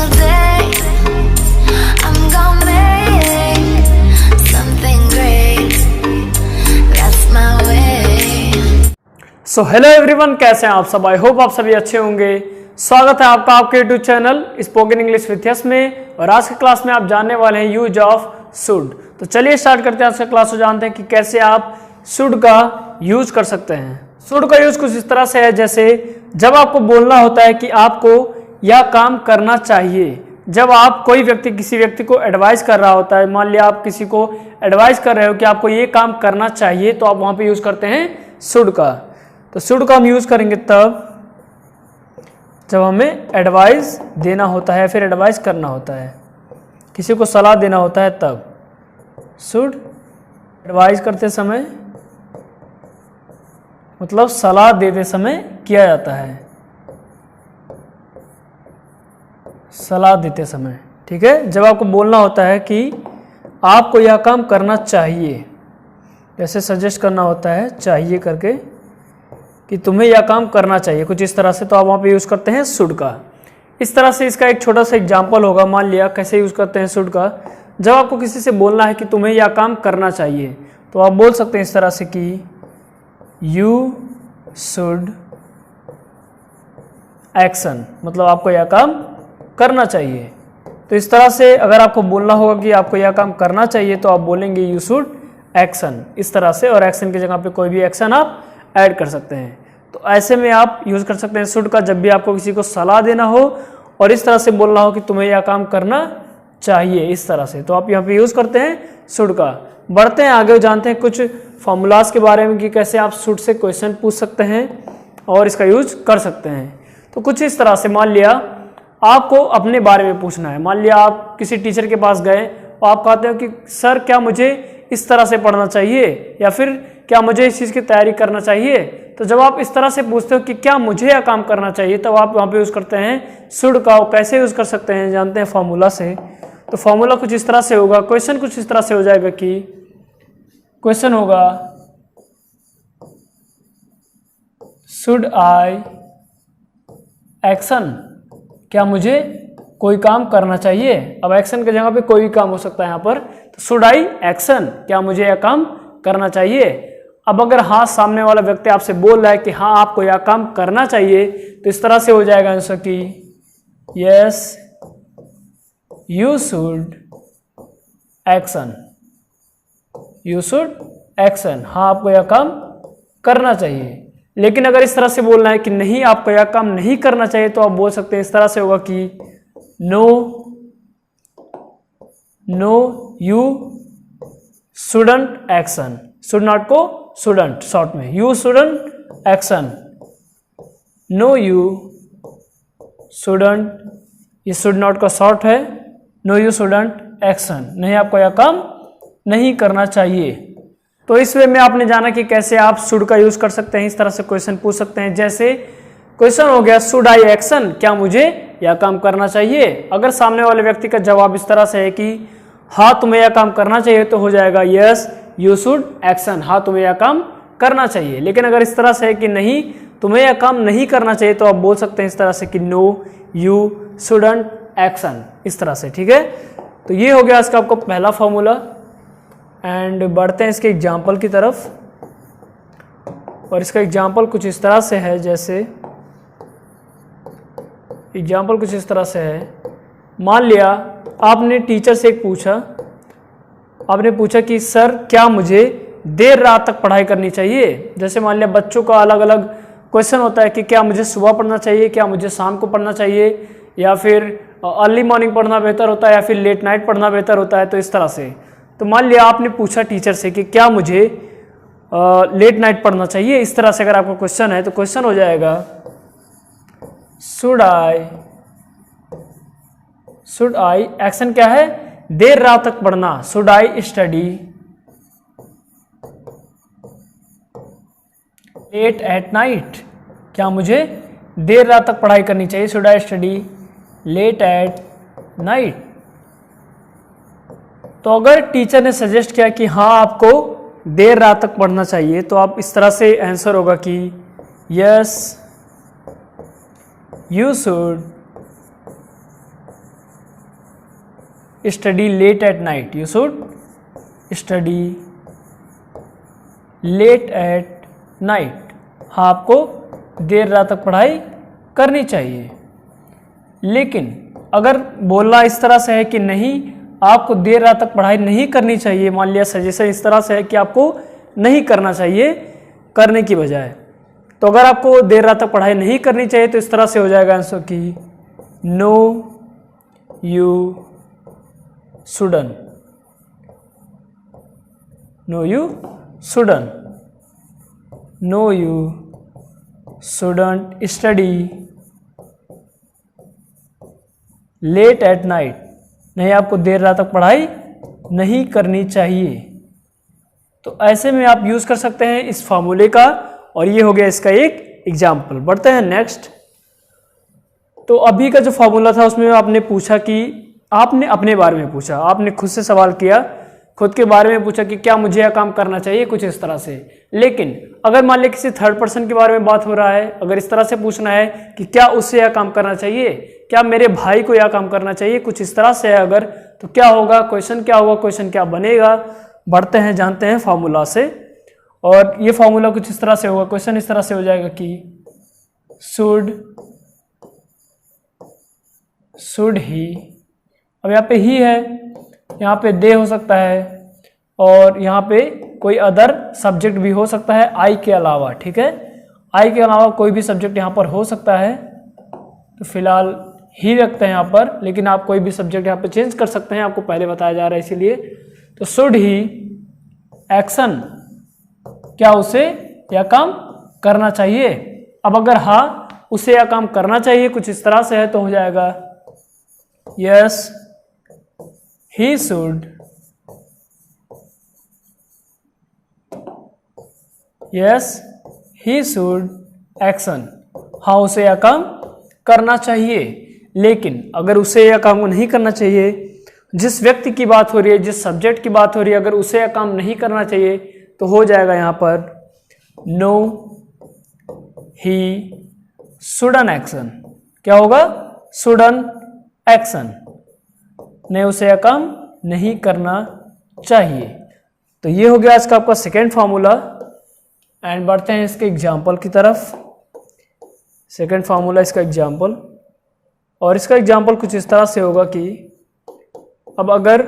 single day. I'm gonna make something great. That's my way. So hello everyone, कैसे हैं आप सब? I hope आप सभी अच्छे होंगे। स्वागत है आपका आपके YouTube channel spoken English with yes में। और आज की क्लास में आप जानने वाले हैं यूज ऑफ शुड। तो चलिए स्टार्ट करते हैं आज का क्लास को, जानते हैं कि कैसे आप शुड का यूज कर सकते हैं। शुड का यूज कुछ इस तरह से है, जैसे जब आपको बोलना होता है कि आपको यह काम करना चाहिए। जब आप कोई व्यक्ति किसी व्यक्ति को एडवाइस कर रहा होता है, मान लिया आप किसी को एडवाइस कर रहे हो कि आपको ये काम करना चाहिए, तो आप वहां पे यूज करते हैं शुड का। तो शुड का हम यूज करेंगे तब जब हमें एडवाइस देना होता है, फिर एडवाइस करना होता है, किसी को सलाह देना होता है, तब शुड। एडवाइस करते समय मतलब सलाह देते समय किया जाता है, सलाह देते समय, ठीक है। जब आपको बोलना होता है कि आपको यह काम करना चाहिए, जैसे सजेस्ट करना होता है चाहिए करके, कि तुम्हें यह काम करना चाहिए, कुछ इस तरह से, तो आप वहाँ पे यूज़ करते हैं शुड का। इस तरह से इसका एक छोटा सा एग्जांपल होगा। मान लिया कैसे यूज़ करते हैं शुड का। जब आपको किसी से बोलना है कि तुम्हें यह काम करना चाहिए, तो आप बोल सकते हैं इस तरह से कि यू शुड एक्शन, मतलब आपको यह काम करना चाहिए। तो इस तरह से अगर आपको बोलना होगा कि आपको यह काम करना चाहिए, तो आप बोलेंगे यू शुड एक्शन, इस तरह से। और एक्शन की जगह पे कोई भी एक्शन आप ऐड कर सकते हैं। तो ऐसे में आप यूज़ कर सकते हैं शुड का, जब भी आपको किसी को सलाह देना हो और इस तरह से बोलना हो कि तुम्हें यह काम करना चाहिए, इस तरह से, तो आप यहाँ पे यूज़ करते हैं शुड का। बढ़ते हैं आगे, जानते हैं कुछ फॉर्मूलाज के बारे में कि कैसे आप शुड से क्वेश्चन पूछ सकते हैं और इसका यूज कर सकते हैं। तो कुछ इस तरह से, मान लिया आपको अपने बारे में पूछना है। मान लिया आप किसी टीचर के पास गए और आप कहते हो कि सर क्या मुझे इस तरह से पढ़ना चाहिए, या फिर क्या मुझे इस चीज़ की तैयारी करना चाहिए। तो जब आप इस तरह से पूछते हो कि क्या मुझे यह काम करना चाहिए, तब आप वहाँ पे यूज़ करते हैं शुड का। कैसे यूज़ कर सकते हैं जानते हैं फॉर्मूला से। तो फॉर्मूला कुछ इस तरह से होगा, क्वेश्चन कुछ इस तरह से हो जाएगा कि क्वेश्चन होगा शुड आई एक्शन, क्या मुझे कोई काम करना चाहिए। अब एक्शन की जगह पे कोई भी काम हो सकता है यहाँ पर। तो शुड आई एक्शन, क्या मुझे यह काम करना चाहिए। अब अगर हाँ सामने वाला व्यक्ति आपसे बोल रहा है कि हाँ आपको यह काम करना चाहिए, तो इस तरह से हो जाएगा आंसर कि yes you should action, you should action, हाँ आपको यह काम करना चाहिए। लेकिन अगर इस तरह से बोलना है कि नहीं आपको यह काम नहीं करना चाहिए, तो आप बोल सकते हैं इस तरह से होगा कि no no you shouldn't action, should not को शुडंट शॉर्ट में, you shouldn't action, no you shouldn't, ये शुड नॉट का शॉर्ट है, नो यू शुडंट एक्शन, नहीं आपको यह काम नहीं करना चाहिए। तो इस वे में आपने जाना कि कैसे आप शुड का यूज कर सकते हैं, इस तरह से क्वेश्चन पूछ सकते हैं। जैसे क्वेश्चन हो गया शुड आई एक्शन, क्या मुझे यह काम करना चाहिए। अगर सामने वाले व्यक्ति का जवाब इस तरह से है कि हाँ तुम्हें यह काम करना चाहिए, तो हो जाएगा यस यू शुड एक्शन, हाँ तुम्हें यह काम करना चाहिए। लेकिन अगर इस तरह से है कि नहीं तुम्हें यह काम नहीं करना चाहिए, तो आप बोल सकते हैं इस तरह से कि नो यू शुडंट एक्शन, इस तरह से, ठीक है। तो ये हो गया इसका आपका पहला फॉर्मूला। एंड बढ़ते हैं इसके एग्जाम्पल की तरफ। और इसका एग्जाम्पल कुछ इस तरह से है, जैसे एग्जाम्पल कुछ इस तरह से है। मान लिया आपने टीचर से एक पूछा, आपने पूछा कि सर क्या मुझे देर रात तक पढ़ाई करनी चाहिए। जैसे मान लिया बच्चों का अलग अलग क्वेश्चन होता है कि क्या मुझे सुबह पढ़ना चाहिए, क्या मुझे शाम को पढ़ना चाहिए, या फिर अर्ली मॉर्निंग पढ़ना बेहतर होता है, या फिर लेट नाइट पढ़ना बेहतर होता है। तो इस तरह से, तो मान लिया आपने पूछा टीचर से कि क्या मुझे लेट नाइट पढ़ना चाहिए, इस तरह से अगर आपका क्वेश्चन है, तो क्वेश्चन हो जाएगा शुड आई एक्शन क्या है, देर रात तक पढ़ना, should I study late at night, क्या मुझे देर रात तक पढ़ाई करनी चाहिए, should I study late at night. तो अगर टीचर ने सजेस्ट किया कि हाँ आपको देर रात तक पढ़ना चाहिए, तो आप इस तरह से आंसर होगा कि yes you should study late at night, you should study late at night. हाँ, आपको देर रात तक पढ़ाई करनी चाहिए। लेकिन अगर बोलना इस तरह से है कि नहीं, आपको देर रात तक पढ़ाई नहीं करनी चाहिए, मान लिया सजेशन इस तरह से है कि आपको नहीं करना चाहिए करने की बजाय, तो अगर आपको देर रात तक पढ़ाई नहीं करनी चाहिए तो इस तरह से हो जाएगा आंसर कि no you shouldn't, no you shouldn't, no you shouldn't study late at night, नहीं आपको देर रात तक पढ़ाई नहीं करनी चाहिए। तो ऐसे में आप यूज़ कर सकते हैं इस फार्मूले का, और ये हो गया इसका एक एग्जाम्पल। बढ़ते हैं नेक्स्ट। तो अभी का जो फार्मूला था उसमें आपने पूछा कि आपने अपने बारे में पूछा, आपने खुद से सवाल किया, खुद के बारे में पूछा कि क्या मुझे यह काम करना चाहिए, कुछ इस तरह से। लेकिन अगर मान लिया किसी थर्ड पर्सन के बारे में बात हो रहा है, अगर इस तरह से पूछना है कि क्या उससे यह काम करना चाहिए, क्या मेरे भाई को यह काम करना चाहिए, कुछ इस तरह से है अगर, तो क्या होगा, क्वेश्चन क्या होगा, क्वेश्चन क्या बनेगा। बढ़ते हैं, जानते हैं फार्मूला से। और ये फार्मूला कुछ इस तरह से होगा, क्वेश्चन इस तरह से हो जाएगा कि शुड ही, अब यहाँ पे ही है, यहाँ पे दे हो सकता है, और यहाँ पे कोई अदर सब्जेक्ट भी हो सकता है आई के अलावा, ठीक है। आई के अलावा कोई भी सब्जेक्ट यहाँ पर हो सकता है, तो फिलहाल ही रखते हैं यहाँ पर, लेकिन आप कोई भी सब्जेक्ट यहाँ पे चेंज कर सकते हैं, आपको पहले बताया जा रहा है इसीलिए। तो शुड ही एक्शन, क्या उसे यह काम करना चाहिए। अब अगर हाँ उसे यह काम करना चाहिए कुछ इस तरह से है तो हो जाएगा yes he should, yes he should action, हाँ उसे यह काम करना चाहिए। लेकिन अगर उसे यह काम नहीं करना चाहिए, जिस व्यक्ति की बात हो रही है, जिस सब्जेक्ट की बात हो रही है, अगर उसे यह काम नहीं करना चाहिए तो हो जाएगा यहाँ पर नो ही शुडन एक्शन, क्या होगा, शुडन एक्शन, नहीं उसे यह काम नहीं करना चाहिए। तो ये हो गया आज का आपका सेकेंड फार्मूला। एंड बढ़ते हैं इसके एग्जाम्पल की तरफ। सेकेंड फार्मूला इसका एग्जाम्पल, और इसका एग्जाम्पल कुछ इस तरह से होगा कि अब अगर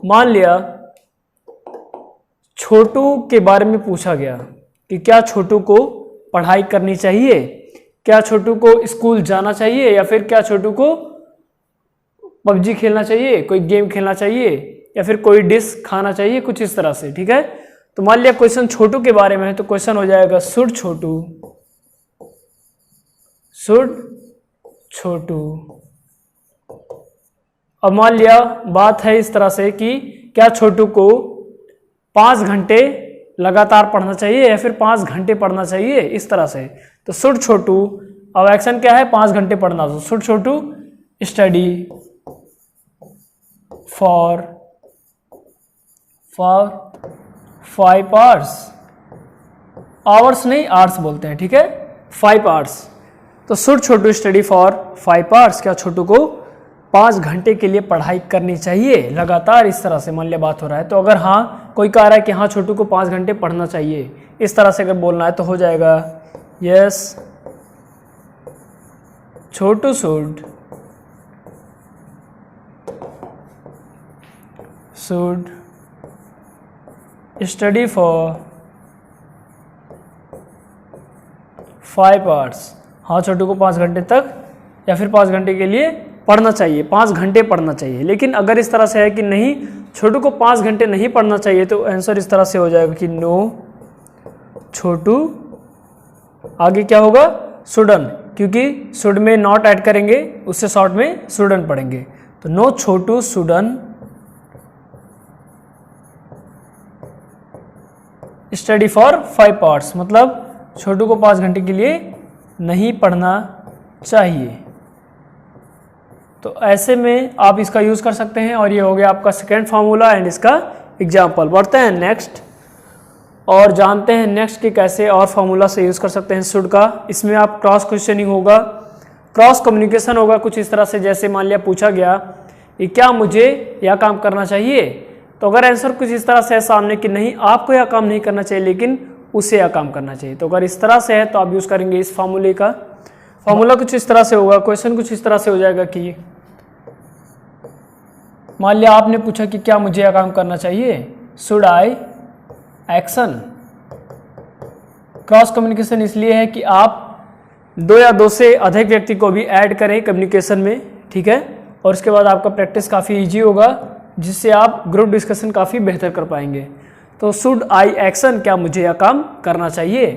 मान लिया छोटू के बारे में पूछा गया कि क्या छोटू को पढ़ाई करनी चाहिए, क्या छोटू को स्कूल जाना चाहिए, या फिर क्या छोटू को पबजी खेलना चाहिए, कोई गेम खेलना चाहिए, या फिर कोई डिश खाना चाहिए, कुछ इस तरह से, ठीक है। तो मान लिया क्वेश्चन छोटू के बारे में है, तो क्वेश्चन हो जाएगा शुड छोटू, शुड छोटू। अब मान लिया बात है इस तरह से कि क्या छोटू को 5 घंटे लगातार पढ़ना चाहिए या फिर 5 घंटे पढ़ना चाहिए, इस तरह से। तो शुड छोटू, अब एक्शन क्या है, 5 घंटे पढ़ना, तो should Chhotu study for 5 hours, hours नहीं आवर्स बोलते हैं, ठीक है, 5 आवर्स। तो should Chhotu study for 5 hours, क्या छोटू को 5 घंटे के लिए पढ़ाई करनी चाहिए लगातार, इस तरह से मान लिया बात हो रहा है। तो अगर हाँ कोई कह रहा है कि हाँ छोटू को 5 घंटे पढ़ना चाहिए, इस तरह से अगर बोलना है तो हो जाएगा yes Chhotu should study for 5 hours, हाँ छोटू को 5 घंटे तक या फिर 5 घंटे के लिए पढ़ना चाहिए, 5 घंटे पढ़ना चाहिए। लेकिन अगर इस तरह से है कि नहीं छोटू को 5 घंटे नहीं पढ़ना चाहिए, तो आंसर इस तरह से हो जाएगा कि नो छोटू, आगे क्या होगा, शुडन, क्योंकि शुड में नॉट ऐड करेंगे, उससे शॉर्ट में शुडन पढ़ेंगे। तो no Chhotu shouldn't study for 5 hours, मतलब छोटू को 5 घंटे के लिए नहीं पढ़ना चाहिए। तो ऐसे में आप इसका यूज़ कर सकते हैं, और ये हो गया आपका सेकेंड फार्मूला एंड इसका एग्जाम्पल। बढ़ते हैं नेक्स्ट और जानते हैं नेक्स्ट कि कैसे और फार्मूला से यूज़ कर सकते हैं शुड का। इसमें आप क्रॉस क्वेश्चनिंग होगा, क्रॉस कम्युनिकेशन होगा कुछ इस तरह से, जैसे मान लिया पूछा गया कि क्या मुझे यह काम करना चाहिए। तो अगर आंसर कुछ इस तरह से है सामने कि नहीं आपको यह काम नहीं करना चाहिए लेकिन उसे यह काम करना चाहिए, तो अगर इस तरह से है तो आप यूज़ करेंगे इस फार्मूले का। फार्मूला कुछ इस तरह से होगा, क्वेश्चन कुछ इस तरह से हो जाएगा कि मान लिया आपने पूछा कि क्या मुझे यह काम करना चाहिए, should I action. Cross communication इसलिए है कि आप दो या दो से अधिक व्यक्ति को भी ऐड करें कम्युनिकेशन में, ठीक है, और उसके बाद आपका प्रैक्टिस काफ़ी इजी होगा जिससे आप ग्रुप डिस्कशन काफ़ी बेहतर कर पाएंगे। तो शुड आई एक्शन, क्या मुझे यह काम करना चाहिए।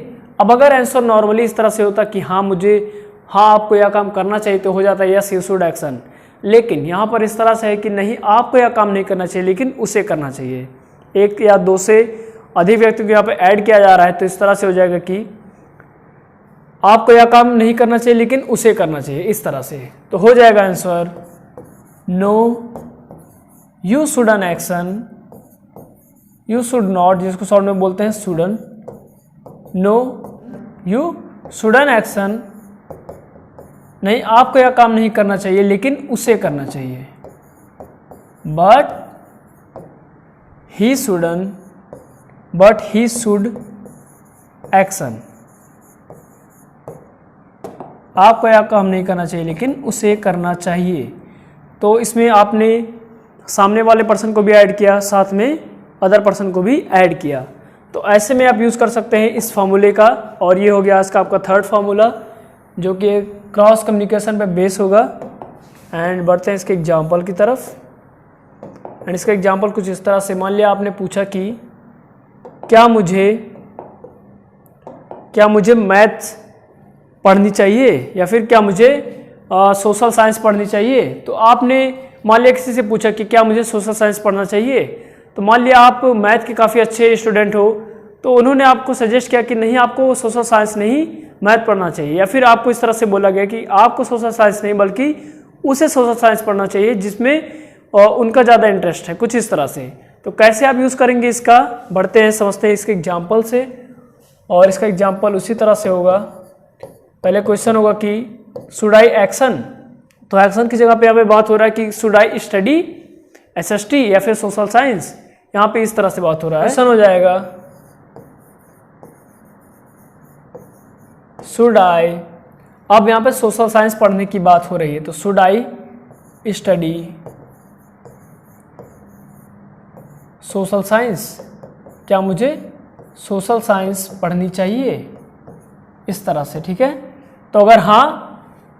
अब अगर आंसर नॉर्मली इस तरह से होता कि हाँ आपको यह काम करना चाहिए तो हो जाता है यस यू शुड एक्शन, लेकिन यहाँ पर इस तरह से है कि नहीं आपको यह काम नहीं करना चाहिए लेकिन उसे करना चाहिए। एक या दो से अधिक व्यक्ति को यहाँ पे ऐड किया जा रहा है तो इस तरह से हो जाएगा कि आपको यह काम नहीं करना चाहिए लेकिन उसे करना चाहिए, इस तरह से। तो हो जाएगा answer no you shouldn't action, you should not, जिसको शॉर्ट में बोलते हैं shouldn't, no you shouldn't action, नहीं आपको यह काम नहीं करना चाहिए लेकिन उसे करना चाहिए। But he shouldn't, but he should action, आपको यह काम नहीं करना चाहिए लेकिन उसे करना चाहिए। तो इसमें आपने सामने वाले पर्सन को भी ऐड किया, साथ में अदर पर्सन को भी ऐड किया। तो ऐसे में आप यूज़ कर सकते हैं इस फार्मूले का। और ये हो गया इसका आपका थर्ड फार्मूला जो कि क्रॉस कम्युनिकेशन पे बेस होगा। एंड बढ़ते हैं इसके एग्जाम्पल की तरफ। एंड इसका एग्जाम्पल कुछ इस तरह से, मान लिया आपने पूछा कि क्या मुझे मैथ्स पढ़नी चाहिए या फिर क्या मुझे सोशल साइंस पढ़नी चाहिए। तो आपने मान लिया किसी से पूछा कि क्या मुझे सोशल साइंस पढ़ना चाहिए, तो मान लिया आप मैथ के काफ़ी अच्छे स्टूडेंट हो तो उन्होंने आपको सजेस्ट किया कि नहीं आपको सोशल साइंस नहीं मैथ पढ़ना चाहिए, या फिर आपको इस तरह से बोला गया कि आपको सोशल साइंस नहीं बल्कि उसे सोशल साइंस पढ़ना चाहिए जिसमें उनका ज़्यादा इंटरेस्ट है, कुछ इस तरह से। तो कैसे आप यूज़ करेंगे इसका, बढ़ते हैं समझते हैं इसके एग्जाम्पल से। और इसका एग्जाम्पल उसी तरह से होगा। पहले क्वेश्चन होगा कि शुड आई एक्शन, तो एक्शन की जगह पे यहाँ पे बात हो रहा है कि शुड आई स्टडी SST या फिर सोशल साइंस, यहाँ पे इस तरह से बात हो रहा है। क्वेश्चन हो जाएगा शुड आई, अब यहाँ पे सोशल साइंस पढ़ने की बात हो रही है तो should I study social science, क्या मुझे सोशल साइंस पढ़नी चाहिए, इस तरह से, ठीक है। तो अगर हाँ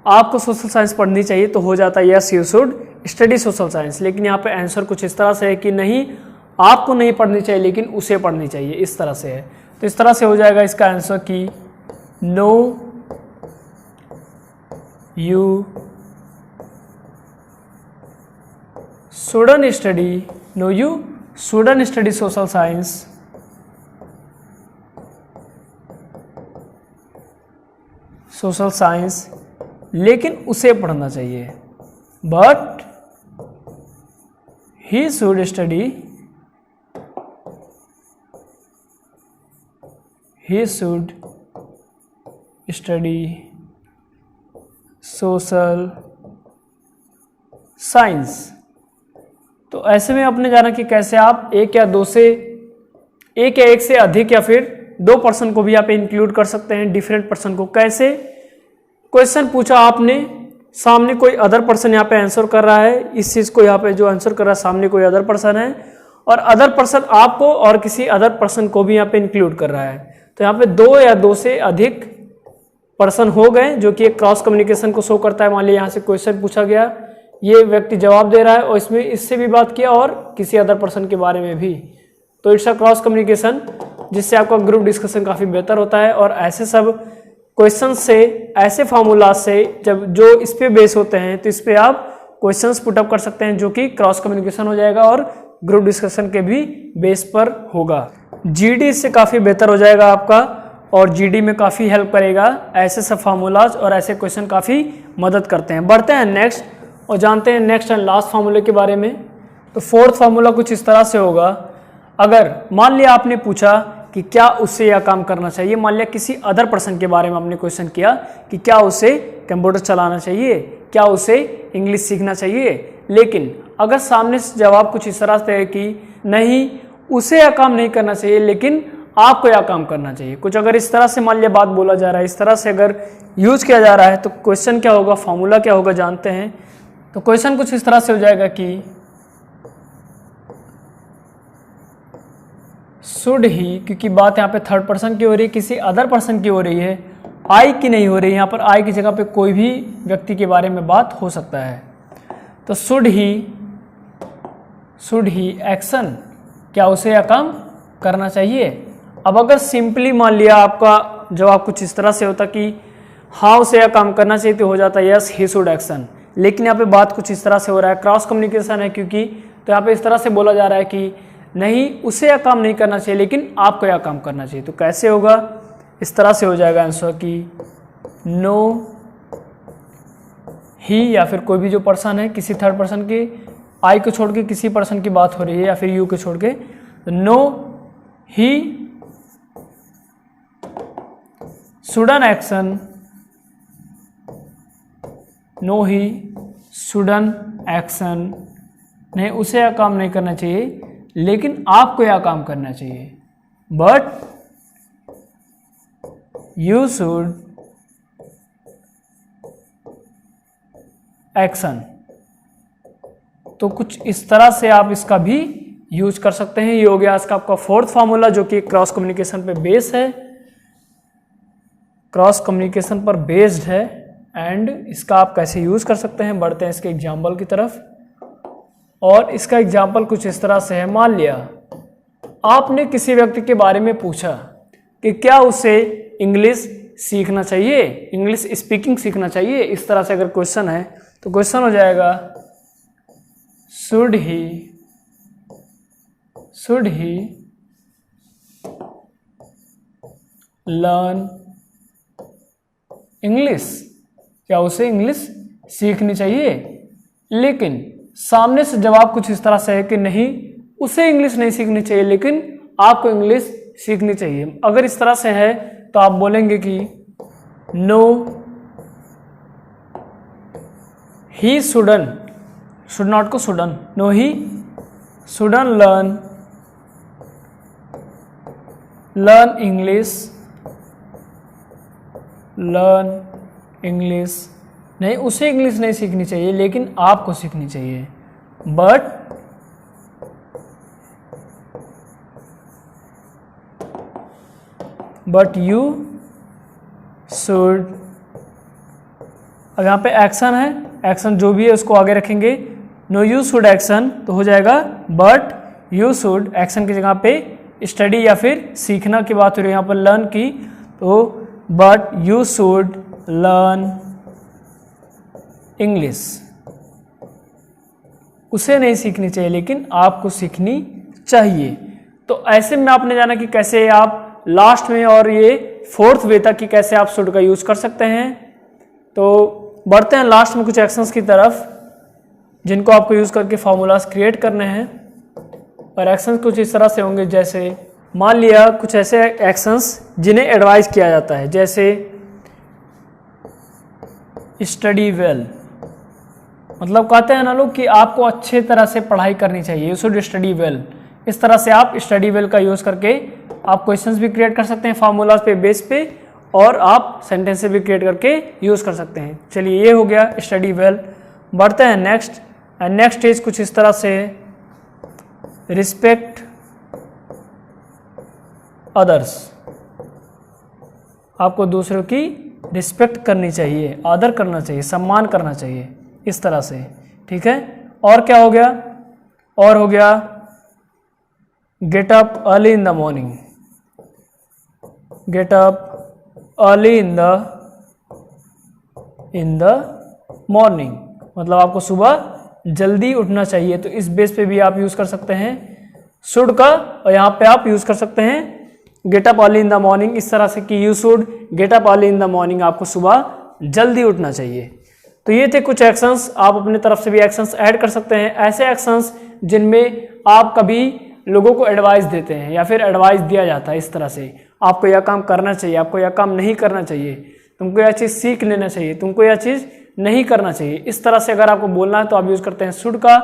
आपको सोशल साइंस पढ़नी चाहिए तो हो जाता है yes you should study social science. लेकिन यहाँ पे आंसर कुछ इस तरह से है कि नहीं आपको नहीं पढ़नी चाहिए लेकिन उसे पढ़नी चाहिए, इस तरह से है। तो इस तरह से हो जाएगा इसका आंसर कि no you shouldn't study, no you shouldn't study social science, social science लेकिन उसे पढ़ना चाहिए। But he should study, he should study social science. तो ऐसे में आपने जाना कि कैसे आप एक या एक से अधिक या फिर दो पर्सन को भी आप इंक्लूड कर सकते हैं, डिफरेंट पर्सन को। कैसे, क्वेश्चन पूछा आपने, सामने कोई अदर पर्सन यहाँ पे आंसर कर रहा है, इस चीज़ को यहाँ पे जो आंसर कर रहा है सामने कोई अदर पर्सन है और अदर पर्सन आपको और किसी अदर पर्सन को भी यहाँ पे इंक्लूड कर रहा है। तो यहाँ पे दो या दो से अधिक पर्सन हो गए जो कि एक क्रॉस कम्युनिकेशन को शो करता है। मान लिया यहाँ से क्वेश्चन पूछा गया, ये व्यक्ति जवाब दे रहा है और इसमें इससे भी बात किया और किसी अदर पर्सन के बारे में भी। तो इट्स अ क्रॉस कम्युनिकेशन जिससे आपका ग्रुप डिस्कशन काफ़ी बेहतर होता है। और ऐसे सब क्वेश्चन से, ऐसे फार्मूला से जब जो इस पे बेस होते हैं तो इस पे आप क्वेश्चंस पुटअप कर सकते हैं जो कि क्रॉस कम्युनिकेशन हो जाएगा और ग्रुप डिस्कशन के भी बेस पर होगा। जीडी इससे काफ़ी बेहतर हो जाएगा आपका और जीडी में काफ़ी हेल्प करेगा। ऐसे सब फार्मूलाज और ऐसे क्वेश्चन काफ़ी मदद करते हैं। बढ़ते हैं नेक्स्ट और जानते हैं नेक्स्ट एंड लास्ट फार्मूले के बारे में। तो फोर्थ फार्मूला कुछ इस तरह से होगा। अगर मान लिया आपने पूछा कि क्या उससे यह काम करना चाहिए, मान लिया किसी अदर पर्सन के बारे में आपने क्वेश्चन किया कि क्या उसे कंप्यूटर चलाना चाहिए, क्या उसे इंग्लिश सीखना चाहिए, लेकिन अगर सामने से जवाब कुछ इस तरह से है कि नहीं उसे यह काम नहीं करना चाहिए लेकिन आपको यह काम करना चाहिए, कुछ अगर इस तरह से मान लिया बात बोला जा रहा है, इस तरह से अगर यूज किया जा रहा है तो क्वेश्चन क्या होगा, फॉर्मूला क्या होगा जानते हैं। तो क्वेश्चन कुछ इस तरह से हो जाएगा कि शुड ही, क्योंकि बात यहाँ पे थर्ड पर्सन की हो रही है, किसी अदर पर्सन की हो रही है, आई की नहीं हो रही है। यहाँ पर आई की जगह पे कोई भी व्यक्ति के बारे में बात हो सकता है। तो शुड ही एक्शन, क्या उसे यह काम करना चाहिए। अब अगर सिंपली मान लिया आपका जवाब कुछ इस तरह से होता कि हाँ उसे यह काम करना चाहिए, तो हो जाता है यस ही शुड एक्शन। लेकिन यहाँ पे बात कुछ इस तरह से हो रहा है, क्रॉस कम्युनिकेशन है क्योंकि, तो यहाँ पे इस तरह से बोला जा रहा है कि नहीं उसे यह काम नहीं करना चाहिए लेकिन आपको यह काम करना चाहिए। तो कैसे होगा, इस तरह से हो जाएगा आंसर कि नो ही, या फिर कोई भी जो पर्सन है किसी थर्ड पर्सन की, आई को छोड़ के किसी पर्सन की बात हो रही है या फिर यू को छोड़ के, तो no he shouldn't action, no he shouldn't action, नहीं उसे यह काम नहीं करना चाहिए लेकिन आपको यह काम करना चाहिए। But you should action. तो कुछ इस तरह से आप इसका भी यूज कर सकते हैं। ये हो गया इसका आपका फोर्थ फार्मूला जो कि क्रॉस कम्युनिकेशन पे बेस है, क्रॉस कम्युनिकेशन पर बेस्ड है, एंड इसका आप कैसे यूज कर सकते हैं। बढ़ते हैं इसके एग्जाम्पल की तरफ, और इसका एग्जाम्पल कुछ इस तरह से है। मान लिया आपने किसी व्यक्ति के बारे में पूछा कि क्या उसे इंग्लिश सीखना चाहिए, इंग्लिश स्पीकिंग सीखना चाहिए, इस तरह से अगर क्वेश्चन है तो क्वेश्चन हो जाएगा शुड ही लर्न इंग्लिश, क्या उसे इंग्लिश सीखनी चाहिए। लेकिन सामने से जवाब कुछ इस तरह से है कि नहीं उसे इंग्लिश नहीं सीखनी चाहिए लेकिन आपको इंग्लिश सीखनी चाहिए। अगर इस तरह से है तो आप बोलेंगे कि no he shouldn't, should not को shouldn't, no he shouldn't learn English, नहीं उसे इंग्लिश नहीं सीखनी चाहिए लेकिन आपको सीखनी चाहिए। बट यू शुड, अब यहाँ पे एक्शन है, एक्शन जो भी है उसको आगे रखेंगे। नो यू शुड एक्शन तो हो जाएगा बट यू शुड, एक्शन की जगह पे स्टडी या फिर सीखना की बात हो रही है, यहाँ पर लर्न की, तो but you should learn English, उसे नहीं सीखनी चाहिए लेकिन आपको सीखनी चाहिए। तो ऐसे में आपने जाना कि कैसे आप लास्ट में और ये फोर्थ वे तक कि कैसे आप शुड का यूज कर सकते हैं। तो बढ़ते हैं लास्ट में कुछ एक्शंस की तरफ जिनको आपको यूज करके फॉर्मूलाज क्रिएट करने हैं। और एक्शंस कुछ इस तरह से होंगे, जैसे मान लिया कुछ ऐसे एक्शंस जिन्हें एडवाइज किया जाता है, जैसे स्टडी वेल, मतलब कहते हैं ना लोग कि आपको अच्छे तरह से पढ़ाई करनी चाहिए, यू शुड स्टडी वेल। इस तरह से आप स्टडी वेल का यूज करके आप क्वेश्चंस भी क्रिएट कर सकते हैं फार्मूलाज पे बेस पे, और आप सेंटेंसेस भी क्रिएट करके यूज कर सकते हैं। चलिए ये हो गया स्टडी वेल। बढ़ते हैं नेक्स्ट, एंड नेक्स्ट स्टेज कुछ इस तरह से है, रिस्पेक्ट अदर्स, आपको दूसरों की रिस्पेक्ट करनी चाहिए, आदर करना चाहिए, सम्मान करना चाहिए, इस तरह से, ठीक है। और क्या हो गया, और हो गया get up early in the morning, get up early in the morning, मतलब आपको सुबह जल्दी उठना चाहिए। तो इस बेस पे भी आप यूज कर सकते हैं शुड का, और यहाँ पे आप यूज कर सकते हैं get up early in the morning, इस तरह से कि you should get up early in the morning, आपको सुबह जल्दी उठना चाहिए। तो ये थे कुछ एक्शंस, आप अपने तरफ से भी एक्शंस ऐड कर सकते हैं, ऐसे एक्शंस जिनमें आप कभी लोगों को एडवाइस देते हैं या फिर एडवाइस दिया जाता है इस तरह से, आपको यह काम करना चाहिए, आपको यह काम नहीं करना चाहिए, तुमको यह चीज़ सीख लेना चाहिए, तुमको यह चीज़ नहीं करना चाहिए। इस तरह से अगर आपको बोलना है तो आप यूज़ करते हैं शुड का,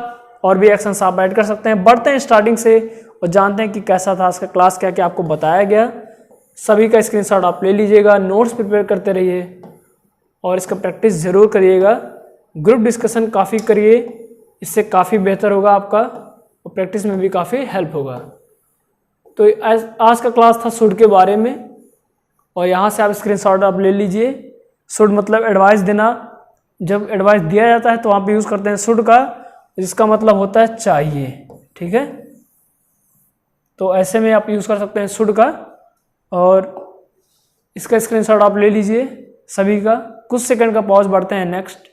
और भी एक्शंस आप ऐड कर सकते हैं। बढ़ते हैं स्टार्टिंग से और जानते हैं कि कैसा था आज का क्लास, क्या क्या आपको बताया गया। सभी का स्क्रीनशॉट आप ले लीजिएगा, नोट्स प्रिपेयर करते रहिए और इसका प्रैक्टिस ज़रूर करिएगा। ग्रुप डिस्कशन काफ़ी करिए, इससे काफ़ी बेहतर होगा आपका और प्रैक्टिस में भी काफ़ी हेल्प होगा। तो आज का क्लास था शुड के बारे में और यहाँ से आप स्क्रीनशॉट आप ले लीजिए। शुड मतलब एडवाइस देना। जब एडवाइस दिया जाता है तो आप यूज़ करते हैं शुड का, जिसका मतलब होता है चाहिए। ठीक है, तो ऐसे में आप यूज़ कर सकते हैं शुड का और इसका स्क्रीनशॉट आप ले लीजिए सभी का। कुछ सेकंड का पॉज, बढ़ते हैं नेक्स्ट।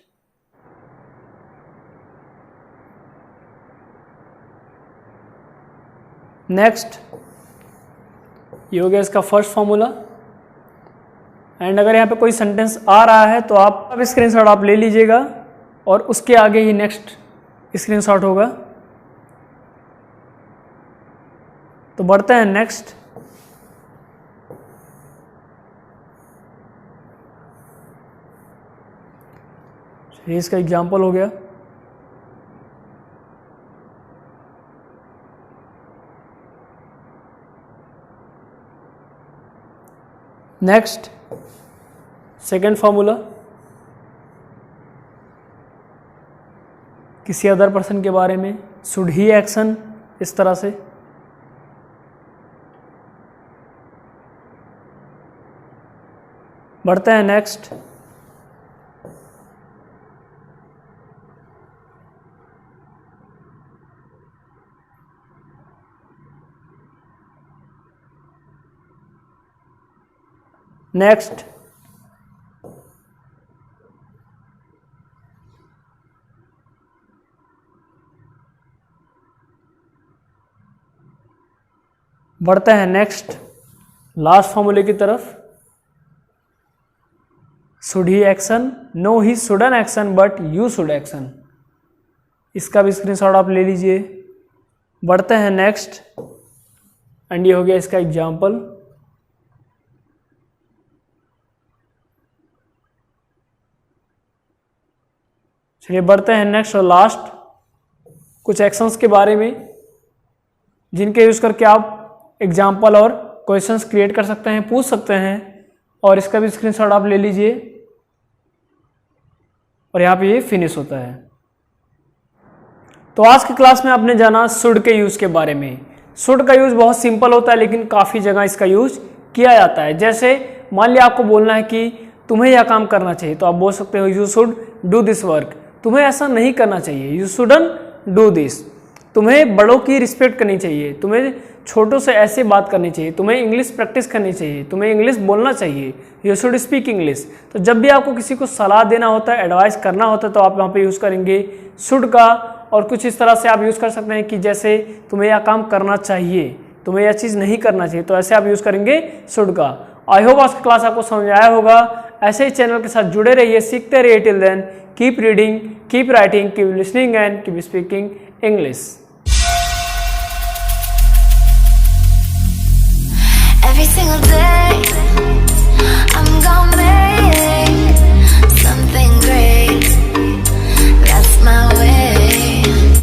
ये हो गया इसका फर्स्ट फॉर्मूला। एंड अगर यहाँ पे कोई सेंटेंस आ रहा है तो आप अब स्क्रीनशॉट आप ले लीजिएगा और उसके आगे ही नेक्स्ट स्क्रीनशॉट होगा। तो बढ़ते हैं नेक्स्ट। ये इसका एग्जाम्पल हो गया। नेक्स्ट सेकेंड फॉर्मूला, किसी अदर पर्सन के बारे में शुड ही एक्शन, इस तरह से। बढ़ते हैं नेक्स्ट। नेक्स्ट बढ़ते हैं नेक्स्ट लास्ट फॉर्मूले की तरफ। Should he action, no he shouldn't action but you should action. इसका भी स्क्रीनशॉट आप ले लीजिए। बढ़ते हैं नेक्स्ट। एंड ये हो गया इसका एग्जाम्पल। चलिए बढ़ते हैं नेक्स्ट और लास्ट कुछ एक्शंस के बारे में, जिनके यूज़ करके आप एग्जाम्पल और क्वेश्चंस क्रिएट कर सकते हैं, पूछ सकते हैं। और इसका भी स्क्रीनशॉट आप ले लीजिए और यहाँ पे ये फिनिश होता है। तो आज की क्लास में आपने जाना शुड के यूज़ के बारे में। शुड का यूज़ बहुत सिंपल होता है लेकिन काफ़ी जगह इसका यूज़ किया जाता है। जैसे मान लिया आपको बोलना है कि तुम्हें यह काम करना चाहिए, तो आप बोल सकते हो you should do this work. तुम्हें ऐसा नहीं करना चाहिए, यू शुडंट डू दिस। तुम्हें बड़ों की रिस्पेक्ट करनी चाहिए, तुम्हें छोटों से ऐसे बात करनी चाहिए, तुम्हें इंग्लिश प्रैक्टिस करनी चाहिए, तुम्हें इंग्लिश बोलना चाहिए, यू शुड स्पीक इंग्लिश। तो जब भी आपको किसी को सलाह देना होता है, एडवाइस करना होता है, तो आप यहाँ पे यूज़ करेंगे शुड का। और कुछ इस तरह से आप यूज़ कर सकते हैं कि जैसे तुम्हें यह काम करना चाहिए, तुम्हें यह चीज़ नहीं करना चाहिए, तो ऐसे आप यूज़ करेंगे शुड का। आई होप आज की क्लास आपको समझ आया होगा। ऐसे ही चैनल के साथ जुड़े रहिए, सीखते रहिए। Till then keep reading, keep writing, keep listening and keep speaking English. Every single day